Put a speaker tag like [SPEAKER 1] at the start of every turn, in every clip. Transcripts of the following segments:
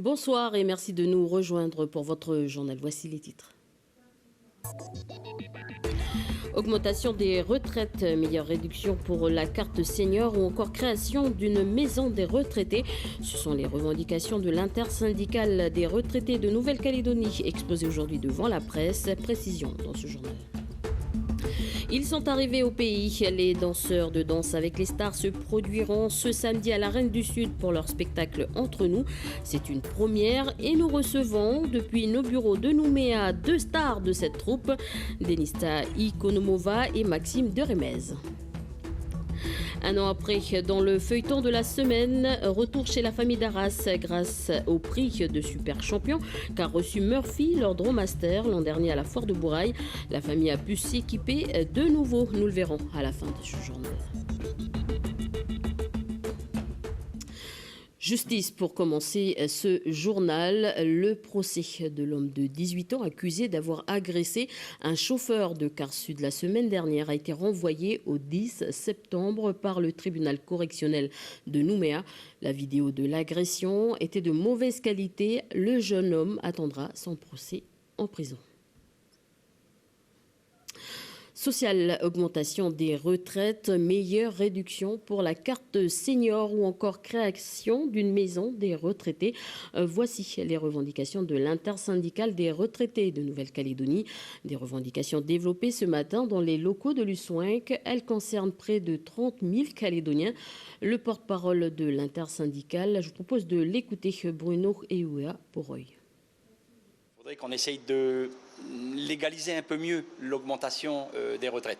[SPEAKER 1] Bonsoir et merci de nous rejoindre pour votre journal. Voici les titres. Augmentation des retraites, meilleure réduction pour la carte senior ou encore création d'une maison des retraités. Ce sont les revendications de l'intersyndicale des retraités de Nouvelle-Calédonie exposées aujourd'hui devant la presse. Précision dans ce journal. Ils sont arrivés au pays. Les danseurs de Danse avec les stars se produiront ce samedi à la Reine du Sud pour leur spectacle Entre nous. C'est une première et nous recevons depuis nos bureaux de Nouméa 2 stars de cette troupe, Denista Ikonomova et Maxime de Remez. Un an après, dans le feuilleton de la semaine, retour chez la famille d'Arras grâce au prix de super champion qu'a reçu Murphy lors de Master l'an dernier à la foire de Bourail. La famille a pu s'équiper de nouveau. Nous le verrons à la fin de ce journal. Justice pour commencer ce journal. Le procès de l'homme de 18 ans accusé d'avoir agressé un chauffeur de Car Sud la semaine dernière a été renvoyé au 10 septembre par le tribunal correctionnel de Nouméa. La vidéo de l'agression était de mauvaise qualité. Le jeune homme attendra son procès en prison. Sociale, augmentation des retraites, meilleure réduction pour la carte senior ou encore création d'une maison des retraités. Voici les revendications de l'intersyndicale des retraités de Nouvelle-Calédonie. Des revendications développées ce matin dans les locaux de l'USWINC. Elles concernent près de 30 000 Calédoniens. Le porte-parole de l'intersyndicale, je vous propose de l'écouter, Bruno Eoua Poroy.
[SPEAKER 2] Il faudrait qu'on essaye de légaliser un peu mieux l'augmentation des retraites.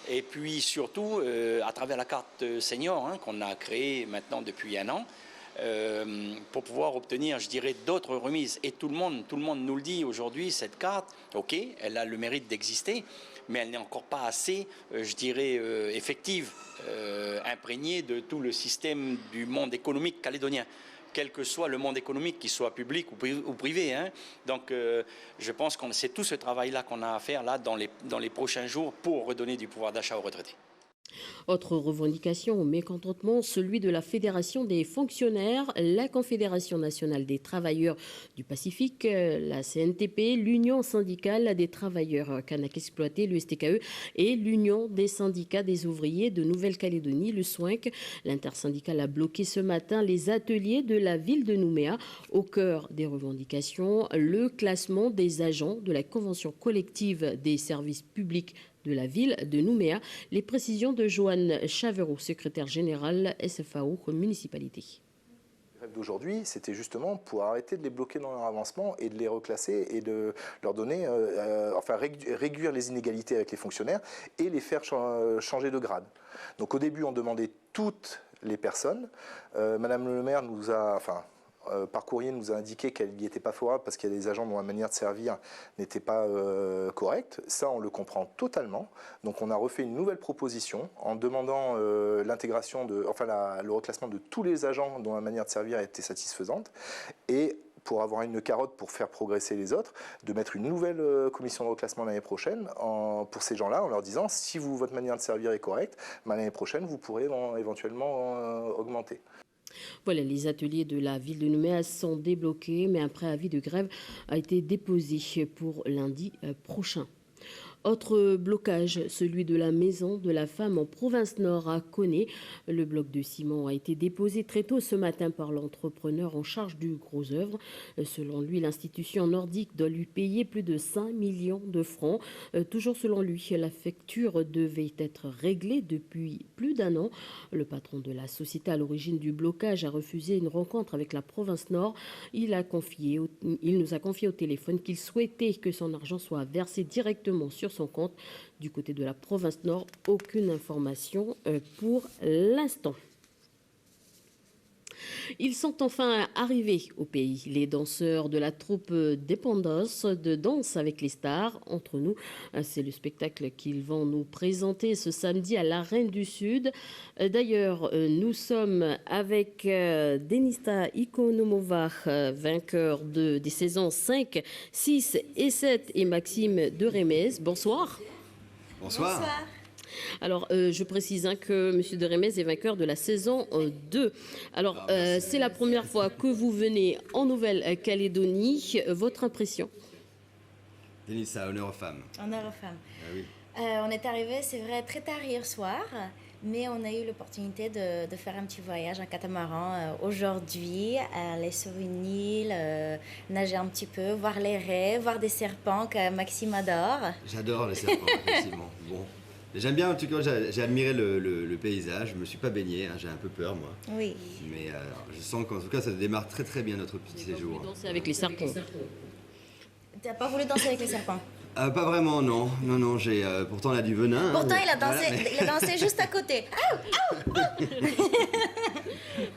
[SPEAKER 2] Et puis surtout, à travers la carte senior qu'on a créée maintenant depuis un an, pour pouvoir obtenir, je dirais, d'autres remises. Et tout le monde nous le dit aujourd'hui, cette carte, ok, elle a le mérite d'exister, mais elle n'est encore pas assez, je dirais, effective, imprégnée de tout le système du monde économique calédonien, quel que soit le monde économique, qu'il soit public ou privé. Donc je pense que c'est tout ce travail-là qu'on a à faire là, dans les prochains jours pour redonner du pouvoir d'achat aux retraités.
[SPEAKER 1] Autre revendication au mécontentement, celui de la Fédération des fonctionnaires, la Confédération nationale des travailleurs du Pacifique, la CNTP, l'Union syndicale des travailleurs Kanak exploités, le STKE, et l'Union des syndicats des ouvriers de Nouvelle-Calédonie, le SWINC. L'intersyndicale a bloqué ce matin les ateliers de la ville de Nouméa. Au cœur des revendications, le classement des agents de la convention collective des services publics de la ville de Nouméa. Les précisions de Joanne Chavereau, secrétaire générale SFAO municipalité.
[SPEAKER 3] D'aujourd'hui, c'était justement pour arrêter de les bloquer dans leur avancement et de les reclasser et de leur donner, réduire les inégalités avec les fonctionnaires et les faire changer de grade. Donc au début, on demandait toutes les personnes. Madame le maire nous a, par courrier, nous a indiqué qu'elle n'y était pas favorable parce qu'il y a des agents dont la manière de servir n'était pas correcte. Ça, on le comprend totalement. Donc, on a refait une nouvelle proposition en demandant l'intégration le reclassement de tous les agents dont la manière de servir était satisfaisante et pour avoir une carotte pour faire progresser les autres, de mettre une nouvelle commission de reclassement l'année prochaine pour ces gens-là en leur disant si votre manière de servir est correcte, l'année prochaine, vous pourrez éventuellement augmenter.
[SPEAKER 1] Voilà, les ateliers de la ville de Nouméa sont débloqués, mais un préavis de grève a été déposé pour lundi prochain. Autre blocage, celui de la maison de la femme en province nord à Koné. Le bloc de ciment a été déposé très tôt ce matin par l'entrepreneur en charge du gros œuvre. Selon lui, l'institution nordique doit lui payer plus de 5 millions de francs. Toujours selon lui, la facture devait être réglée depuis plus d'un an. Le patron de la société à l'origine du blocage a refusé une rencontre avec la province nord. Il nous a confié au téléphone qu'il souhaitait que son argent soit versé directement sur son compte. Du côté de la province nord, aucune information pour l'instant. Ils sont enfin arrivés au pays. Les danseurs de la troupe Dépendance de Danse avec les stars, Entre nous. C'est le spectacle qu'ils vont nous présenter ce samedi à la Reine du Sud. D'ailleurs, nous sommes avec Denista Ikonomova, vainqueur des saisons 5, 6 et 7, et Maxime de Remez. Bonsoir.
[SPEAKER 4] Bonsoir.
[SPEAKER 1] Alors, je précise que M. de Remez est vainqueur de la saison 2. Alors, c'est la première fois que vous venez en Nouvelle-Calédonie. Votre impression?
[SPEAKER 4] Denissa, honneur aux femmes.
[SPEAKER 5] Honneur aux femmes.
[SPEAKER 4] Ah oui.
[SPEAKER 5] On est arrivé, c'est vrai, très tard hier soir, mais on a eu l'opportunité de faire un petit voyage en catamaran aujourd'hui, aller sur une île, nager un petit peu, voir les raies, voir des serpents que Maxime adore.
[SPEAKER 4] J'adore les serpents, effectivement. Bon. J'aime bien, en tout cas, j'ai admiré le paysage. Je ne me suis pas baigné, hein, j'ai un peu peur, moi.
[SPEAKER 5] Oui.
[SPEAKER 4] Mais je sens qu'en tout cas, ça démarre très très bien notre petit séjour.
[SPEAKER 1] Vous dansez avec les serpents.
[SPEAKER 5] Tu n'as pas voulu danser avec les serpents?
[SPEAKER 4] Pas vraiment, non. Non, j'ai pourtant on a du venin.
[SPEAKER 5] Pourtant,
[SPEAKER 4] hein,
[SPEAKER 5] il a dansé,
[SPEAKER 4] voilà, mais-
[SPEAKER 5] il a dansé juste à côté.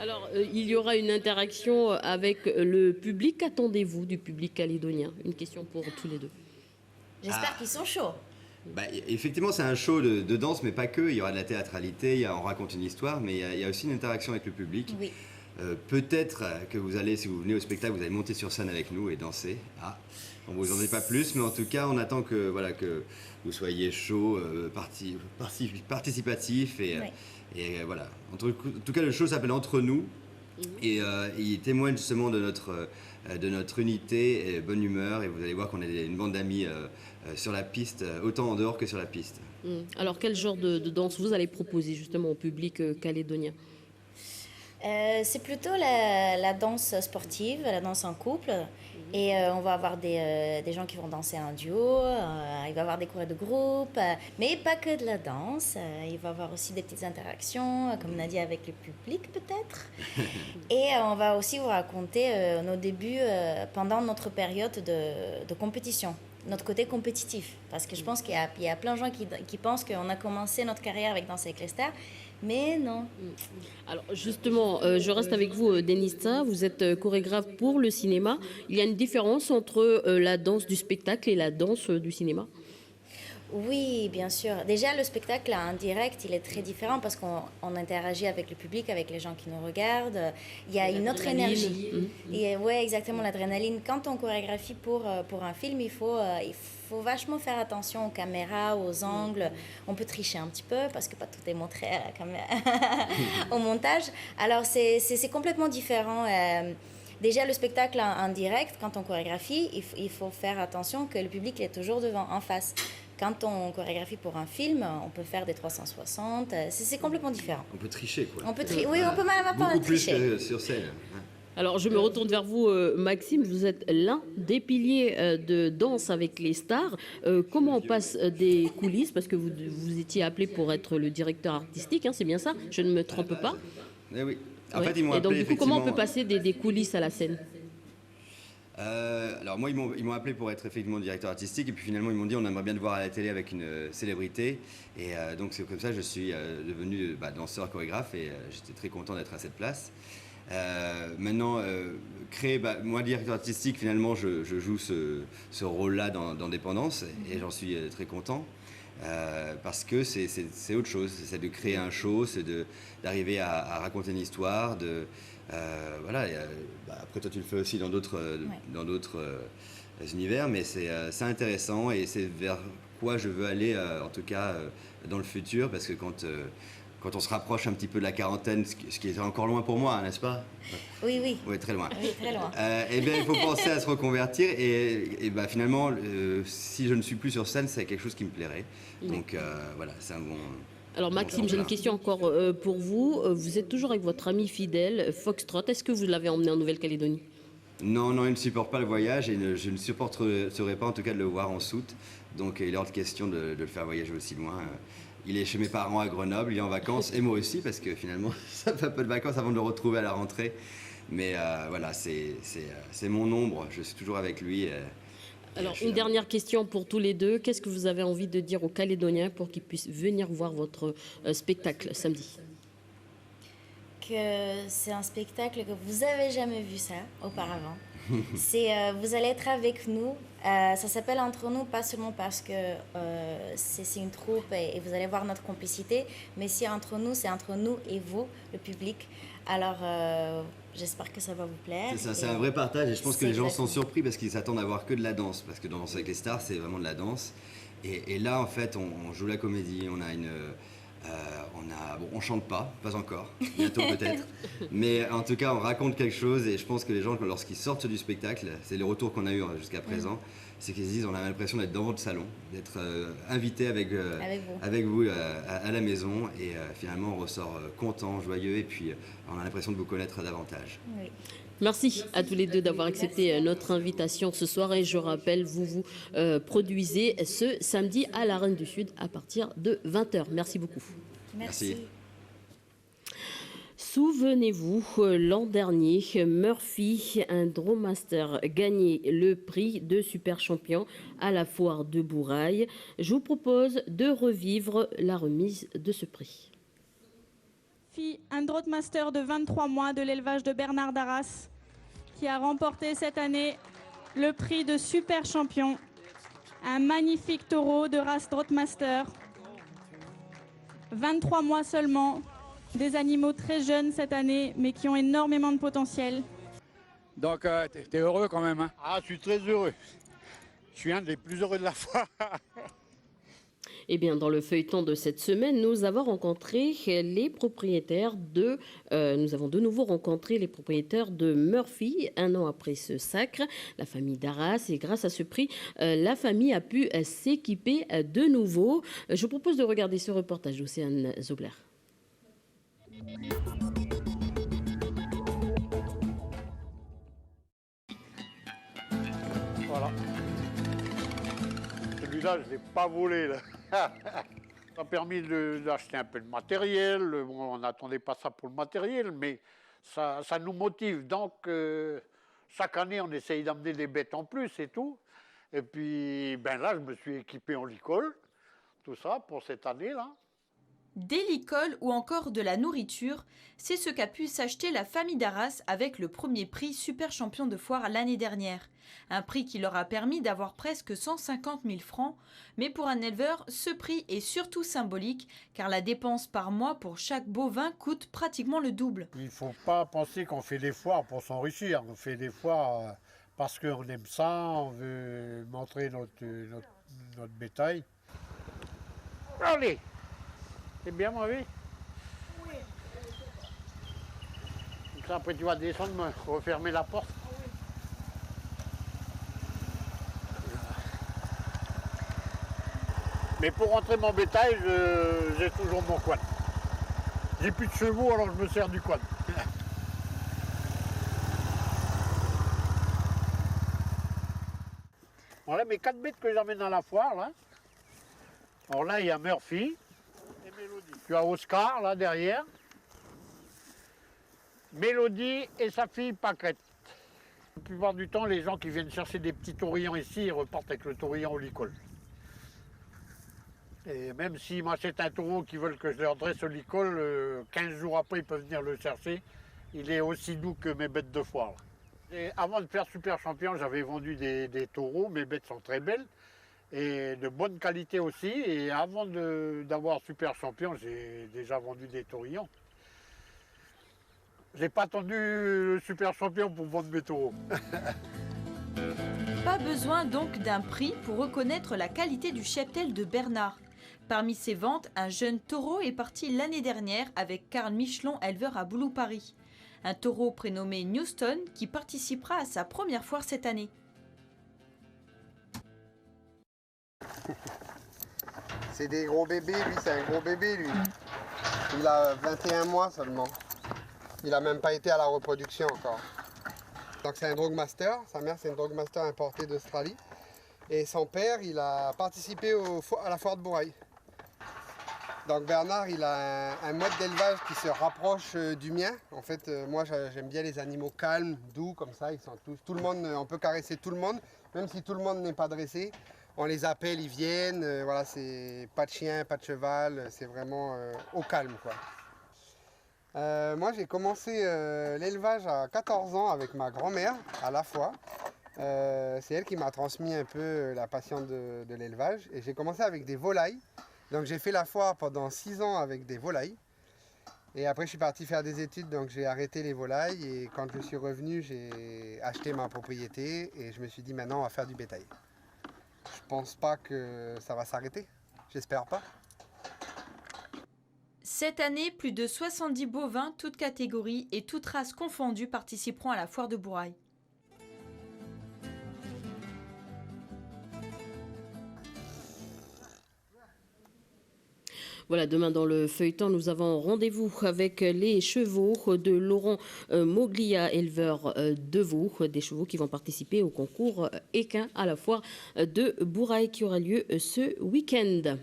[SPEAKER 1] Alors, il y aura une interaction avec le public. Qu'attendez-vous du public calédonien? Une question pour tous les deux.
[SPEAKER 5] J'espère qu'ils sont chauds.
[SPEAKER 4] Bah, effectivement, c'est un show de danse, mais pas que. Il y aura de la théâtralité, on raconte une histoire, mais il y a aussi une interaction avec le public.
[SPEAKER 5] Oui.
[SPEAKER 4] Peut-être que vous allez, si vous venez au spectacle, vous allez monter sur scène avec nous et danser. On ne vous en dit pas plus, mais en tout cas, on attend que vous soyez chaud, participatif. Et voilà. En tout cas, le show s'appelle Entre nous. Et il témoigne justement de notre unité et bonne humeur. Et vous allez voir qu'on est une bande d'amis sur la piste, autant en dehors que sur la piste.
[SPEAKER 1] Alors, quel genre de danse vous allez proposer justement au public calédonien?
[SPEAKER 5] C'est plutôt la danse sportive, la danse en couple. Et on va avoir des gens qui vont danser en duo, il va y avoir des cours de groupe, mais pas que de la danse. Il va y avoir aussi des petites interactions, comme on a dit, avec le public peut-être. Et on va aussi vous raconter nos débuts pendant notre période de compétition, notre côté compétitif. Parce que je pense qu'il y a plein de gens qui pensent qu'on a commencé notre carrière avec Danser avec les stars. Mais non.
[SPEAKER 1] Alors justement, je reste avec vous, Denissa. Vous êtes chorégraphe pour le cinéma. Il y a une différence entre la danse du spectacle et la danse du cinéma?
[SPEAKER 5] Oui, bien sûr. Déjà, le spectacle en direct, il est très différent parce qu'on interagit avec le public, avec les gens qui nous regardent. Il y a une autre énergie. Oui, exactement, l'adrénaline. Quand on chorégraphie pour un film, il faut vachement faire attention aux caméras, aux angles. On peut tricher un petit peu parce que pas tout est montré à la caméra au montage. Alors, c'est complètement différent. Déjà, le spectacle en direct, quand on chorégraphie, il faut faire attention que le public est toujours devant, en face. Quand on chorégraphie pour un film, on peut faire des 360. C'est complètement différent.
[SPEAKER 4] On peut tricher, quoi.
[SPEAKER 5] Oui, on peut même pas
[SPEAKER 4] Beaucoup plus
[SPEAKER 5] tricher.
[SPEAKER 4] que sur scène.
[SPEAKER 1] Alors, je me retourne vers vous, Maxime. Vous êtes l'un des piliers de Danse avec les stars. Comment on passe des coulisses? Parce que vous étiez appelé pour être le directeur artistique, hein, c'est bien ça? Je ne me trompe pas?
[SPEAKER 4] Eh oui. En
[SPEAKER 1] Ouais.
[SPEAKER 4] fait, ils m'ont
[SPEAKER 1] Et donc,
[SPEAKER 4] appelé,
[SPEAKER 1] du coup, comment on peut
[SPEAKER 4] effectivement,
[SPEAKER 1] passer des coulisses à la scène?
[SPEAKER 4] alors moi, ils m'ont appelé pour être effectivement directeur artistique, et puis finalement ils m'ont dit on aimerait bien te voir à la télé avec une célébrité, et donc c'est comme ça que je suis devenu danseur chorégraphe, et j'étais très content d'être à cette place. Maintenant, moi directeur artistique, finalement je joue ce rôle-là dans Dépendance, et j'en suis très content. Parce que c'est autre chose, c'est de créer un show, c'est d'arriver à raconter une histoire, voilà. Après toi tu le fais aussi dans d'autres univers, mais c'est intéressant, et c'est vers quoi je veux aller en tout cas dans le futur, parce que quand on se rapproche un petit peu de la quarantaine, ce qui est encore loin pour moi, n'est-ce pas?
[SPEAKER 5] Oui, oui.
[SPEAKER 4] Oui, très loin.
[SPEAKER 5] Oui, très loin.
[SPEAKER 4] Eh bien, il faut penser à se reconvertir, et finalement, si je ne suis plus sur scène, c'est quelque chose qui me plairait. Donc voilà, c'est un bon...
[SPEAKER 1] Alors Maxime, j'ai une question encore pour vous. Vous êtes toujours avec votre ami fidèle, Foxtrot. Est-ce que vous l'avez emmené en Nouvelle-Calédonie?
[SPEAKER 4] Non, il ne supporte pas le voyage, et je ne supporterai pas en tout cas de le voir en soute. Donc il est hors de question de le faire voyager aussi loin. Il est chez mes parents à Grenoble, il est en vacances, et moi aussi, parce que finalement, ça fait un peu de vacances avant de le retrouver à la rentrée. Mais voilà, c'est mon ombre, je suis toujours avec lui.
[SPEAKER 1] Alors, une dernière question pour tous les deux. Qu'est-ce que vous avez envie de dire aux Calédoniens pour qu'ils puissent venir voir votre spectacle samedi?
[SPEAKER 5] Que c'est un spectacle que vous avez jamais vu ça auparavant. Vous allez être avec nous. Ça s'appelle Entre nous, pas seulement parce que c'est une troupe et vous allez voir notre complicité, mais si entre nous, c'est entre nous et vous, le public. Alors, j'espère que ça va vous plaire.
[SPEAKER 4] C'est ça, c'est un vrai partage, et je pense que les gens sont
[SPEAKER 5] exactement.
[SPEAKER 4] surpris parce qu'ils s'attendent à voir que de la danse, parce que dans Danser avec les stars, c'est vraiment de la danse. Et là, en fait, on joue la comédie, on chante pas encore, bientôt peut-être, mais en tout cas on raconte quelque chose et je pense que les gens lorsqu'ils sortent du spectacle, c'est les retours qu'on a eu jusqu'à présent, c'est qu'ils se disent on a l'impression d'être dans votre salon, d'être invité avec vous à la maison et finalement on ressort content, joyeux et puis on a l'impression de vous connaître davantage.
[SPEAKER 5] Oui.
[SPEAKER 1] Merci à tous les deux d'avoir accepté notre invitation ce soir et je rappelle, vous produisez ce samedi à la Reine du Sud à partir de 20h. Merci beaucoup.
[SPEAKER 5] Merci.
[SPEAKER 1] Souvenez-vous, l'an dernier, Murphy, un Drômaster, gagnait le prix de super champion à la foire de Bourail. Je vous propose de revivre la remise de ce prix.
[SPEAKER 6] Un Drômaster de 23 mois de l'élevage de Bernard d'Arras qui a remporté cette année le prix de super champion. Un magnifique taureau de race Drômaster. 23 mois seulement, des animaux très jeunes cette année mais qui ont énormément de potentiel.
[SPEAKER 7] Donc t'es heureux quand même, hein?
[SPEAKER 8] Ah, je suis très heureux. Je suis un des plus heureux de la foire.
[SPEAKER 1] Eh bien, dans le feuilleton de cette semaine, nous avons rencontré les propriétaires nous avons de nouveau rencontré les propriétaires de Murphy, un an après ce sacre, la famille d'Arras. Et grâce à ce prix, la famille a pu s'équiper de nouveau. Je vous propose de regarder ce reportage d'Océane Zobler.
[SPEAKER 8] Voilà. Celui-là, je ne l'ai pas volé, là. Ça a permis d'acheter un peu de matériel. Bon, on n'attendait pas ça pour le matériel, mais ça nous motive. Donc, chaque année, on essaye d'amener des bêtes en plus et tout. Et puis, ben là, je me suis équipé en licol, tout ça, pour cette année-là.
[SPEAKER 9] Des licoles ou encore de la nourriture, c'est ce qu'a pu s'acheter la famille d'Arras avec le premier prix Super Champion de Foire l'année dernière. Un prix qui leur a permis d'avoir presque 150 000 francs. Mais pour un éleveur, ce prix est surtout symbolique car la dépense par mois pour chaque bovin coûte pratiquement le double.
[SPEAKER 8] Il ne faut pas penser qu'on fait des foires pour s'enrichir. On fait des foires parce qu'on aime ça, on veut montrer notre bétail. Allez! C'est bien, ma vie? Oui. Comme ça, après, tu vas descendre, me refermer la porte. Mais pour rentrer mon bétail, j'ai toujours mon quad. J'ai plus de chevaux, alors je me sers du quad. Voilà mes 4 bêtes que j'amène à la foire, là. Alors là, il y a Murphy. Tu as Oscar, là, derrière. Mélodie et sa fille Pâquerette. La plupart du temps, les gens qui viennent chercher des petits taurillons ici, ils repartent avec le taurillon au licol. Et même s'ils m'achètent un taureau qui veulent que je leur dresse au licol, 15 jours après, ils peuvent venir le chercher. Il est aussi doux que mes bêtes de foire. Et avant de faire Super Champion, j'avais vendu des taureaux. Mes bêtes sont très belles. Et de bonne qualité aussi. Et avant d'avoir Super Champion, j'ai déjà vendu des taurillons. J'ai pas attendu le Super Champion pour vendre mes taureaux.
[SPEAKER 9] Pas besoin donc d'un prix pour reconnaître la qualité du cheptel de Bernard. Parmi ses ventes, un jeune taureau est parti l'année dernière avec Carl Michelon, éleveur à Boulou-Paris. Un taureau prénommé Newston qui participera à sa première foire cette année.
[SPEAKER 10] C'est des gros bébés, lui, c'est un gros bébé, lui. Il a 21 mois seulement. Il n'a même pas été à la reproduction encore. Donc c'est un Drogmaster, sa mère c'est une Drogmaster importée d'Australie. Et son père, il a participé à la foire de Bourail. Donc Bernard, il a un mode d'élevage qui se rapproche du mien. En fait, moi j'aime bien les animaux calmes, doux, comme ça. Ils sont tous, tout le monde, on peut caresser tout le monde, même si tout le monde n'est pas dressé. On les appelle, ils viennent, voilà, c'est pas de chien, pas de cheval, c'est vraiment au calme, quoi. Moi, j'ai commencé l'élevage à 14 ans avec ma grand-mère, à la fois. C'est elle qui m'a transmis un peu la passion de l'élevage. Et j'ai commencé avec des volailles. Donc j'ai fait la foire pendant 6 ans avec des volailles. Et après, je suis parti faire des études, donc j'ai arrêté les volailles. Et quand je suis revenu, j'ai acheté ma propriété et je me suis dit, maintenant, on va faire du bétail. Je pense pas que ça va s'arrêter. J'espère pas.
[SPEAKER 9] Cette année, plus de 70 bovins, toutes catégories et toutes races confondues, participeront à la foire de Bourail.
[SPEAKER 1] Voilà, demain dans le feuilleton, nous avons rendez-vous avec les chevaux de Laurent Moglia, éleveur de veaux, des chevaux qui vont participer au concours équin à la foire de Bourail qui aura lieu ce week-end.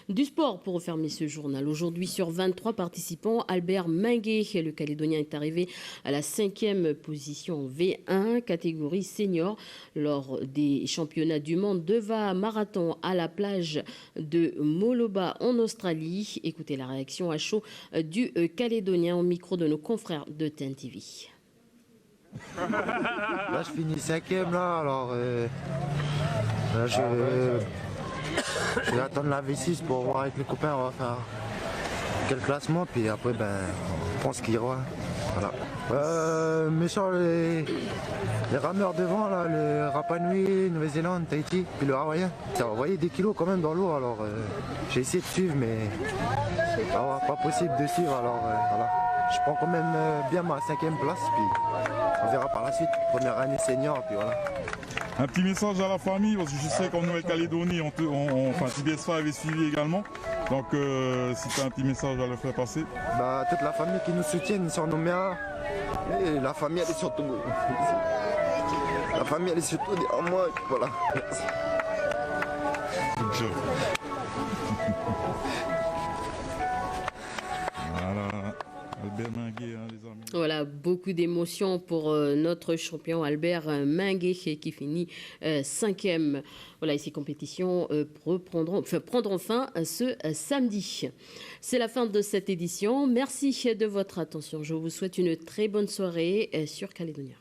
[SPEAKER 1] Du sport pour refermer ce journal. Aujourd'hui, sur 23 participants, Albert Minguet, le Calédonien, est arrivé à la 5e position V1, catégorie senior, lors des championnats du monde de VA marathon à la plage de Moloba en Australie. Écoutez la réaction à chaud du Calédonien au micro de nos confrères de TEN TV.
[SPEAKER 11] Là, je finis 5e, là, alors là, je vais attendre la V6 pour voir avec les copains, on va faire quel classement, puis après, on pense qu'il y aura. Voilà. Méchant, les rameurs devant, là, le Rapa Nui, Nouvelle-Zélande, Tahiti, puis le Hawaïen. Ça va envoyer des kilos quand même dans l'eau, alors j'ai essayé de suivre, mais pas possible de suivre, alors voilà. Je prends quand même bien ma 5e place, puis on verra par la suite. Première année senior, puis voilà.
[SPEAKER 12] Un petit message à la famille, parce que je sais qu'en Nouvelle-Calédonie, TBS5 avait suivi également. Donc si tu as un petit message à leur faire passer.
[SPEAKER 11] Toute la famille qui nous soutient sur Nouméa. Et la famille, elle est surtout. La famille, elle est surtout derrière moi. Et puis voilà. Merci.
[SPEAKER 12] Good job. Voilà. Albert Minguet, hein, les amis.
[SPEAKER 1] Voilà, beaucoup d'émotions pour notre champion Albert Minguet qui finit 5e. Voilà, et ces compétitions prendront fin ce samedi. C'est la fin de cette édition. Merci de votre attention. Je vous souhaite une très bonne soirée sur Calédonia.